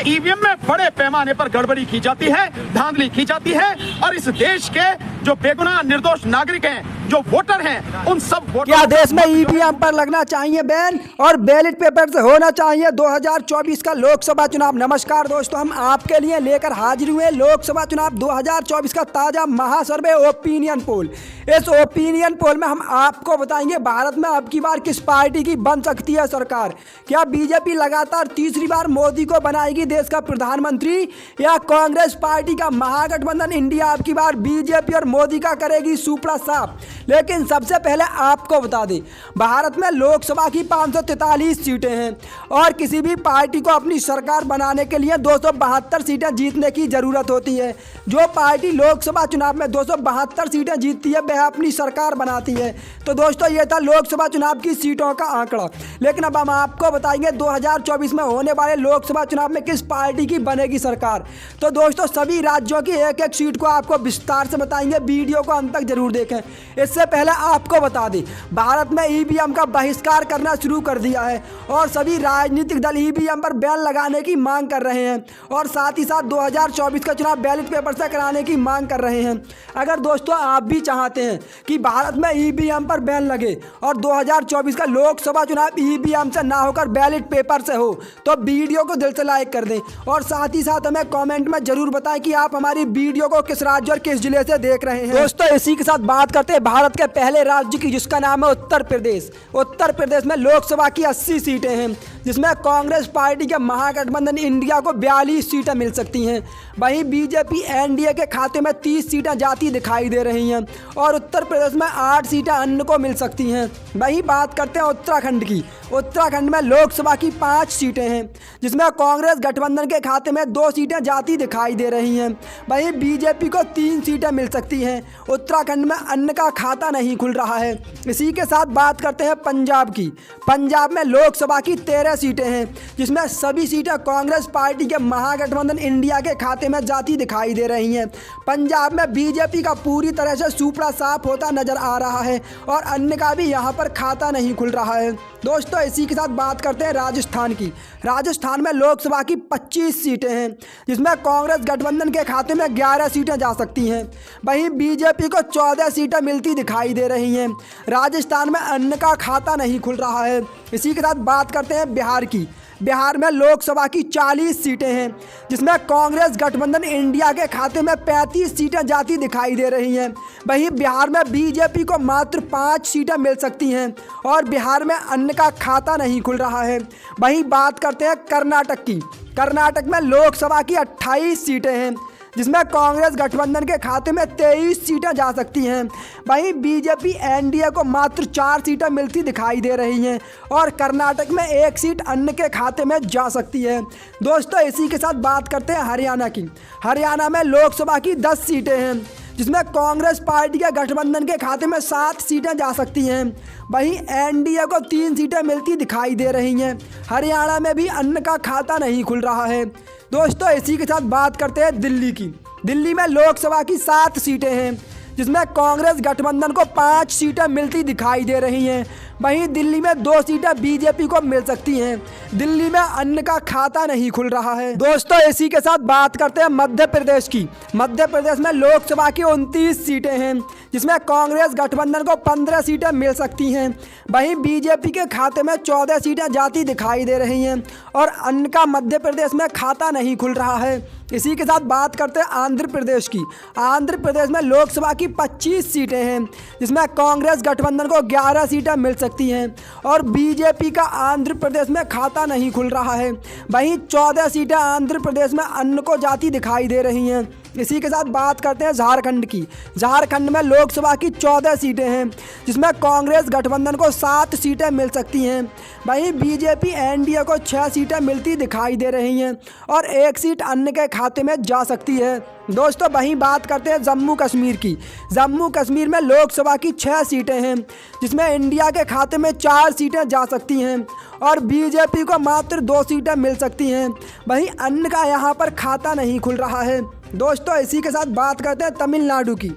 EVM में बड़े पैमाने पर गड़बड़ी की जाती है, धांधली की जाती है और इस देश के जो बेगुनाह निर्दोष नागरिक हैं, जो वोटर हैं, उन सब वोटर क्या देश में ईवीएम पर लगना चाहिए बैन और बैलेट पेपर से होना चाहिए 2024 का लोकसभा चुनाव। नमस्कार दोस्तों, हम आपके लिए लेकर हाजिर हुए लोकसभा चुनाव 2024 का ताजा महासर्वे ओपिनियन पोल। इस ओपिनियन पोल में हम आपको बताएंगे भारत में अब की बार किस पार्टी की बन सकती है सरकार। क्या बीजेपी लगातार तीसरी बार मोदी को बनाएगी देश का प्रधानमंत्री या कांग्रेस पार्टी का महागठबंधन इंडिया अब की बार बीजेपी और मोदी का करेगी सुपड़ा साफ। लेकिन सबसे पहले आपको बता दें, भारत में लोकसभा की 543 सीटें हैं और किसी भी पार्टी को अपनी सरकार बनाने के लिए 272 सीटें जीतने की ज़रूरत होती है। जो पार्टी लोकसभा चुनाव में 272 सीटें जीतती है वह अपनी सरकार बनाती है। तो दोस्तों, ये था लोकसभा चुनाव की सीटों का आंकड़ा। लेकिन अब हम आपको बताएंगे 2024 में होने वाले लोकसभा चुनाव में किस पार्टी की बनेगी सरकार। तो दोस्तों, सभी राज्यों की एक एक सीट को आपको विस्तार से बताएंगे, वीडियो को अंत तक जरूर देखें। इससे पहले आपको बता दें, भारत में ईवीएम का बहिष्कार करना शुरू कर दिया है और सभी राजनीतिक दल ईवीएम पर बैन लगाने की मांग कर रहे हैं और साथ ही साथ 2024 का चुनाव बैलेट पेपर से कराने की मांग कर रहे हैं। अगर दोस्तों आप भी चाहते हैं कि भारत में ईवीएम पर बैन लगे और 2024 का लोकसभा चुनाव ईवीएम से ना होकर बैलेट पेपर से हो, तो वीडियो को दिल से लाइक कर दें और साथ ही साथ हमें कमेंट में जरूर बताएं कि आप हमारी वीडियो को किस राज्य और किस जिले से देख रहे हैं। दोस्तों, इसी के साथ बात करते हैं भारत के पहले राज्य की, जिसका नाम है उत्तर प्रदेश। उत्तर प्रदेश में लोकसभा की 80 सीटें हैं, जिसमें कांग्रेस पार्टी के महागठबंधन इंडिया को 42 सीटें मिल सकती हैं। वहीं बीजेपी एनडीए के खाते में 30 सीटें जाती दिखाई दे रही हैं और उत्तर प्रदेश में 8 सीटें अन्य को मिल सकती हैं। वहीं बात करते हैं उत्तराखंड की। उत्तराखंड में लोकसभा की 5 सीटें हैं, जिसमें कांग्रेस गठबंधन के खाते में 2 सीटें जाती दिखाई दे रही हैं। वहीं बीजेपी को 3 सीटें मिल सकती हैं। उत्तराखंड में अन्य का खाता नहीं खुल रहा है। इसी के साथ बात करते हैं पंजाब की। पंजाब में लोकसभा की 13 सीटें हैं, जिसमें सभी सीटें कांग्रेस पार्टी के महागठबंधन इंडिया के खाते में जाती दिखाई दे रही हैं। पंजाब में बीजेपी का पूरी तरह से सुपड़ा साफ होता नजर आ रहा है और अन्य का भी यहाँ पर खाता नहीं खुल रहा है। दोस्तों, इसी के साथ बात करते हैं राजस्थान की। राजस्थान में लोकसभा की 25 सीटें हैं, जिसमें कांग्रेस गठबंधन के खाते में 11 सीटें जा सकती हैं। वहीं बीजेपी को 14 सीटें मिलती दिखाई दे रही हैं। राजस्थान में अन्य का खाता नहीं खुल रहा है। इसी के साथ बात करते हैं बिहार की। बिहार में लोकसभा की 40 सीटें हैं, जिसमें कांग्रेस गठबंधन इंडिया के खाते में 35 सीटें जाती दिखाई दे रही हैं। वहीं बिहार में बीजेपी को मात्र 5 सीटें मिल सकती हैं और बिहार में अन्य का खाता नहीं खुल रहा है। वहीं बात करते हैं कर्नाटक की। कर्नाटक में लोकसभा की 28 सीटें हैं, जिसमें कांग्रेस गठबंधन के खाते में 23 सीटें जा सकती हैं। वहीं बीजेपी एनडीए को मात्र 4 सीटें मिलती दिखाई दे रही हैं और कर्नाटक में 1 सीट अन्य के खाते में जा सकती है। दोस्तों, इसी के साथ बात करते हैं हरियाणा की। हरियाणा में लोकसभा की 10 सीटें हैं, जिसमें कांग्रेस पार्टी के गठबंधन के खाते में 7 सीटें जा सकती हैं। वहीं एनडीए को 3 सीटें मिलती दिखाई दे रही हैं। हरियाणा में भी अन्य का खाता नहीं खुल रहा है। दोस्तों, इसी के साथ बात करते हैं दिल्ली की। दिल्ली में लोकसभा की 7 सीटें हैं, जिसमें कांग्रेस गठबंधन को 5 सीटें मिलती दिखाई दे रही हैं। वहीं दिल्ली में 2 सीटें बीजेपी को मिल सकती हैं। दिल्ली में अन्य का खाता नहीं खुल रहा है। दोस्तों, इसी के साथ बात करते हैं मध्य प्रदेश की। मध्य प्रदेश में लोकसभा की 29 सीटें हैं, जिसमें कांग्रेस गठबंधन को 15 सीटें मिल सकती हैं। वहीं बीजेपी के खाते में 14 सीटें जाती दिखाई दे रही हैं और अन्य का मध्य प्रदेश में खाता नहीं खुल रहा है। इसी के साथ बात करते हैं आंध्र प्रदेश की। आंध्र प्रदेश में लोकसभा की 25 सीटें हैं, जिसमें कांग्रेस गठबंधन को 11 सीटें मिल सकती हैं और बीजेपी का आंध्र प्रदेश में खाता नहीं खुल रहा है। वहीं 14 सीटें आंध्र प्रदेश में अन्य को जाती दिखाई दे रही हैं। इसी के साथ बात करते हैं झारखंड की। झारखंड में लोकसभा की 14 सीटें हैं, जिसमें कांग्रेस गठबंधन को 7 सीटें मिल सकती हैं। वहीं बीजेपी एनडीए को 6 सीटें मिलती दिखाई दे रही हैं और 1 सीट अन्य के खाते में जा सकती है। दोस्तों, वहीं बात करते हैं जम्मू कश्मीर की। जम्मू कश्मीर में लोकसभा की 6 सीटें हैं, जिसमें इंडिया के खाते में 4 सीटें जा सकती हैं और बीजेपी को मात्र 2 सीटें मिल सकती हैं। वहीं अन्य का यहाँ पर खाता नहीं खुल रहा है। दोस्तों, इसी के साथ बात करते हैं तमिलनाडु की।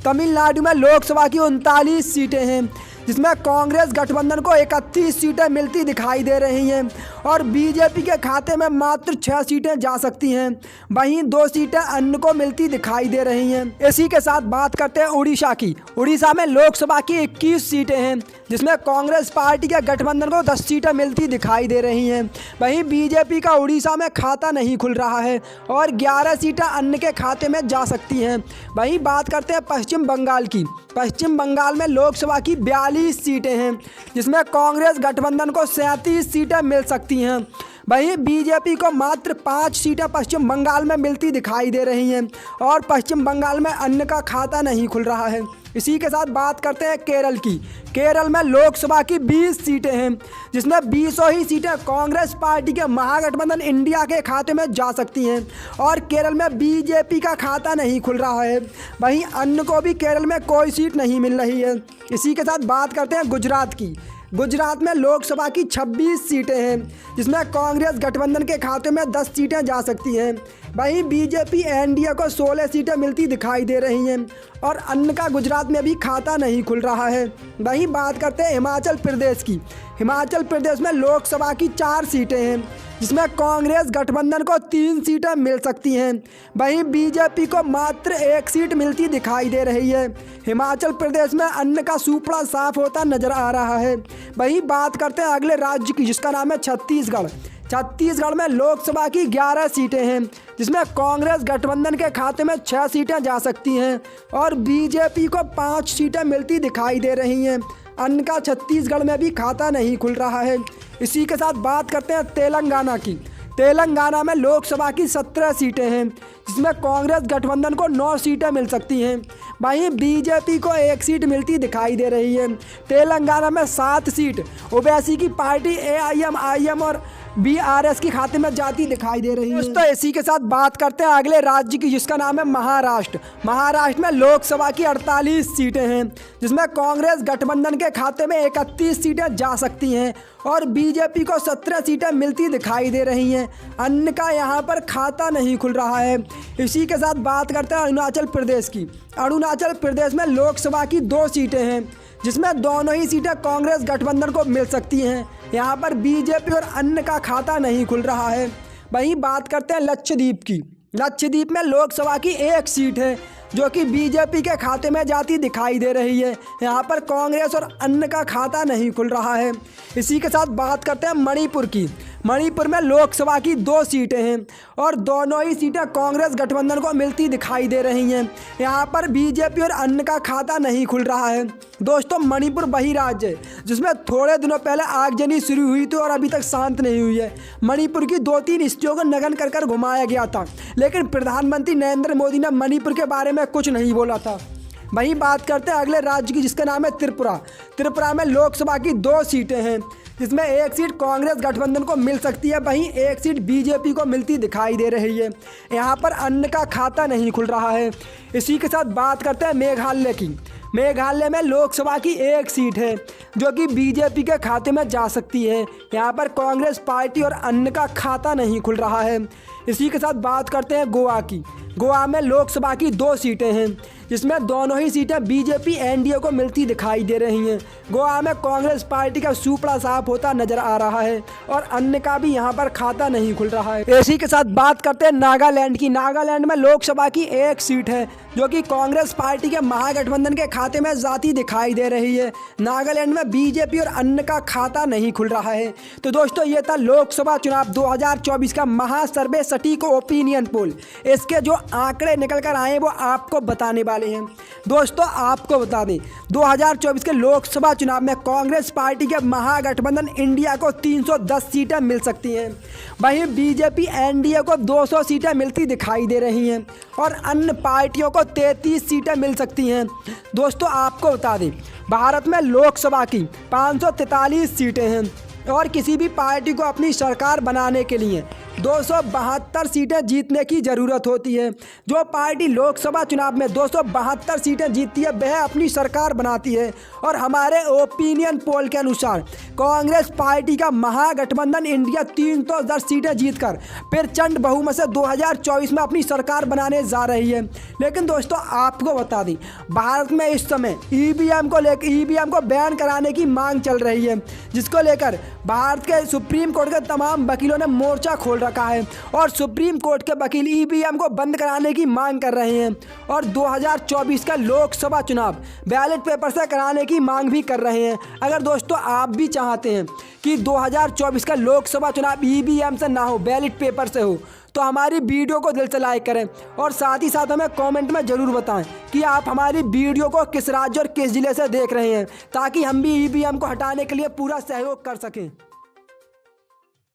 तमिलनाडु में लोकसभा की 39 सीटें हैं, जिसमें कांग्रेस गठबंधन को 31 सीटें मिलती दिखाई दे रही हैं और बीजेपी के खाते में मात्र 6 सीटें जा सकती हैं। वहीं 2 सीटें अन्य को मिलती दिखाई दे रही हैं। इसी के साथ बात करते हैं उड़ीसा की। उड़ीसा में लोकसभा की 21 सीटें हैं, जिसमें कांग्रेस पार्टी के गठबंधन को 10 सीटें मिलती दिखाई दे रही हैं। वहीं बीजेपी का उड़ीसा में खाता नहीं खुल रहा है और 11 सीटें अन्य के खाते में जा सकती हैं। वहीं बात करते हैं पश्चिम बंगाल की। पश्चिम बंगाल में लोकसभा की 42 सीटें हैं, जिसमें कांग्रेस गठबंधन को 37 सीटें मिल सकती हैं। वहीं बीजेपी को मात्र 5 सीटें पश्चिम बंगाल में मिलती दिखाई दे रही हैं और पश्चिम बंगाल में अन्य का खाता नहीं खुल रहा है। इसी के साथ बात करते हैं केरल की। केरल में लोकसभा की 20 सीटें हैं, जिसमें 20 ही सीटें कांग्रेस पार्टी के महागठबंधन इंडिया के खाते में जा सकती हैं और केरल में बीजेपी का खाता नहीं खुल रहा है। वहीं अन्य को भी केरल में कोई सीट नहीं मिल रही है। इसी के साथ बात करते हैं गुजरात की। गुजरात में लोकसभा की 26 सीटें हैं, जिसमें कांग्रेस गठबंधन के खाते में 10 सीटें जा सकती हैं। वहीं बीजेपी एनडीए को 16 सीटें मिलती दिखाई दे रही हैं और अन्य का गुजरात में भी खाता नहीं खुल रहा है। वहीं बात करते हैं हिमाचल प्रदेश की। हिमाचल प्रदेश में लोकसभा की 4 सीटें हैं, जिसमें कांग्रेस गठबंधन को 3 सीटें मिल सकती हैं। वहीं बीजेपी को मात्र 1 सीट मिलती दिखाई दे रही है। हिमाचल प्रदेश में अन्य का सुपड़ा साफ होता नजर आ रहा है। वहीं बात करते हैं अगले राज्य की, जिसका नाम है छत्तीसगढ़। छत्तीसगढ़ में लोकसभा की 11 सीटें हैं, जिसमें कांग्रेस गठबंधन के खाते में 6 सीटें जा सकती हैं और बीजेपी को 5 सीटें मिलती दिखाई दे रही हैं। अन्य का छत्तीसगढ़ में भी खाता नहीं खुल रहा है। इसी के साथ बात करते हैं तेलंगाना की। तेलंगाना में लोकसभा की 17 सीटें हैं, जिसमें कांग्रेस गठबंधन को 9 सीटें मिल सकती हैं। वहीं बीजेपी को 1 सीट मिलती दिखाई दे रही है। तेलंगाना में 7 सीट ओवैसी की पार्टी AIM और BRS के खाते में जाती दिखाई दे रही है। दोस्तों इसी के साथ बात करते हैं अगले राज्य की, जिसका नाम है महाराष्ट्र। महाराष्ट्र में लोकसभा की 48 सीटें हैं, जिसमें कांग्रेस गठबंधन के खाते में 31 सीटें जा सकती हैं और बीजेपी को 17 सीटें मिलती दिखाई दे रही हैं। अन्य का यहाँ पर खाता नहीं खुल रहा है। इसी के साथ बात करते हैं अरुणाचल प्रदेश की। अरुणाचल प्रदेश में लोकसभा की 2 सीटें हैं, जिसमें दोनों ही सीटें कांग्रेस गठबंधन को मिल सकती हैं। यहाँ पर बीजेपी और अन्य का खाता नहीं खुल रहा है। वहीं बात करते हैं लक्षद्वीप की। लक्षद्वीप में लोकसभा की 1 सीट है, जो कि बीजेपी के खाते में जाती दिखाई दे रही है। यहाँ पर कांग्रेस और अन्य का खाता नहीं खुल रहा है। इसी के साथ बात करते हैं मणिपुर की। मणिपुर में लोकसभा की 2 सीटें हैं और दोनों ही सीटें कांग्रेस गठबंधन को मिलती दिखाई दे रही हैं। यहाँ पर बीजेपी और अन्य का खाता नहीं खुल रहा है। दोस्तों मणिपुर वही राज्य है जिसमें थोड़े दिनों पहले आगजनी शुरू हुई थी और अभी तक शांत नहीं हुई है। मणिपुर की 2-3 स्त्रियों को नग्न कर घुमाया गया था, लेकिन प्रधानमंत्री नरेंद्र मोदी ने मणिपुर के बारे में कुछ नहीं बोला था। वहीं बात करते हैं अगले राज्य की, जिसका नाम है त्रिपुरा। त्रिपुरा में लोकसभा की 2 सीटें हैं, जिसमें 1 सीट कांग्रेस गठबंधन को मिल सकती है, वहीं 1 सीट बीजेपी को मिलती दिखाई दे रही है। यहाँ पर अन्य का खाता नहीं खुल रहा है। इसी के साथ बात करते हैं मेघालय की। मेघालय में लोकसभा की 1 सीट है, जो कि बीजेपी के खाते में जा सकती है। यहाँ पर कांग्रेस पार्टी और अन्य का खाता नहीं खुल रहा है। इसी के साथ बात करते हैं गोवा की। गोवा में लोकसभा की 2 सीटें हैं, जिसमें दोनों ही सीटें बीजेपी एनडीए को मिलती दिखाई दे रही हैं। गोवा में कांग्रेस पार्टी का सुपड़ा साफ होता नजर आ रहा है और अन्य का भी यहाँ पर खाता नहीं खुल रहा है। इसी के साथ बात करते हैं नागालैंड की। नागालैंड में लोकसभा की 1 सीट है, जो कि कांग्रेस पार्टी के महागठबंधन के खाते में जाती दिखाई दे रही है। नागालैंड में बीजेपी और अन्य का खाता नहीं खुल रहा है। तो दोस्तों ये था लोकसभा चुनाव 2024 का महासर्वे सटीक ओपिनियन पोल। इसके जो आंकड़े निकल कर आए वो आपको बताने वाले हैं। दोस्तों आपको बता दें 2024 के लोकसभा चुनाव में कांग्रेस पार्टी के महागठबंधन इंडिया को 310 सीटें मिल सकती हैं। वहीं बीजेपी एनडीए को 200 सीटें मिलती दिखाई दे रही हैं और अन्य पार्टियों को 33 सीटें मिल सकती हैं। दोस्तों आपको बता दें भारत में लोकसभा की 543 सीटें हैं, और किसी भी पार्टी को अपनी सरकार बनाने के लिए 272 सीटें जीतने की ज़रूरत होती है। जो पार्टी लोकसभा चुनाव में 272 सीटें जीतती है वह अपनी सरकार बनाती है। और हमारे ओपिनियन पोल के अनुसार कांग्रेस पार्टी का महागठबंधन इंडिया 310 सीटें जीतकर फिर चंड बहुमत से 2024 में अपनी सरकार बनाने जा रही है। लेकिन दोस्तों आपको बता दें, भारत में इस समय ईवीएम को बैन कराने की मांग चल रही है, जिसको लेकर भारत के सुप्रीम कोर्ट के तमाम वकीलों ने मोर्चा खोल रखा है और सुप्रीम कोर्ट के वकील ईवीएम को बंद कराने की मांग कर रहे हैं और 2024 का लोकसभा चुनाव बैलेट पेपर से कराने की मांग भी कर रहे हैं। अगर दोस्तों आप भी चाहते हैं कि 2024 का लोकसभा चुनाव ईवीएम से ना हो, बैलेट पेपर से हो, तो हमारी वीडियो को दिल से लाइक करें और साथ ही साथ हमें कमेंट में ज़रूर बताएं कि आप हमारी वीडियो को किस राज्य और किस ज़िले से देख रहे हैं, ताकि हम भी ईवीएम को हटाने के लिए पूरा सहयोग कर सकें।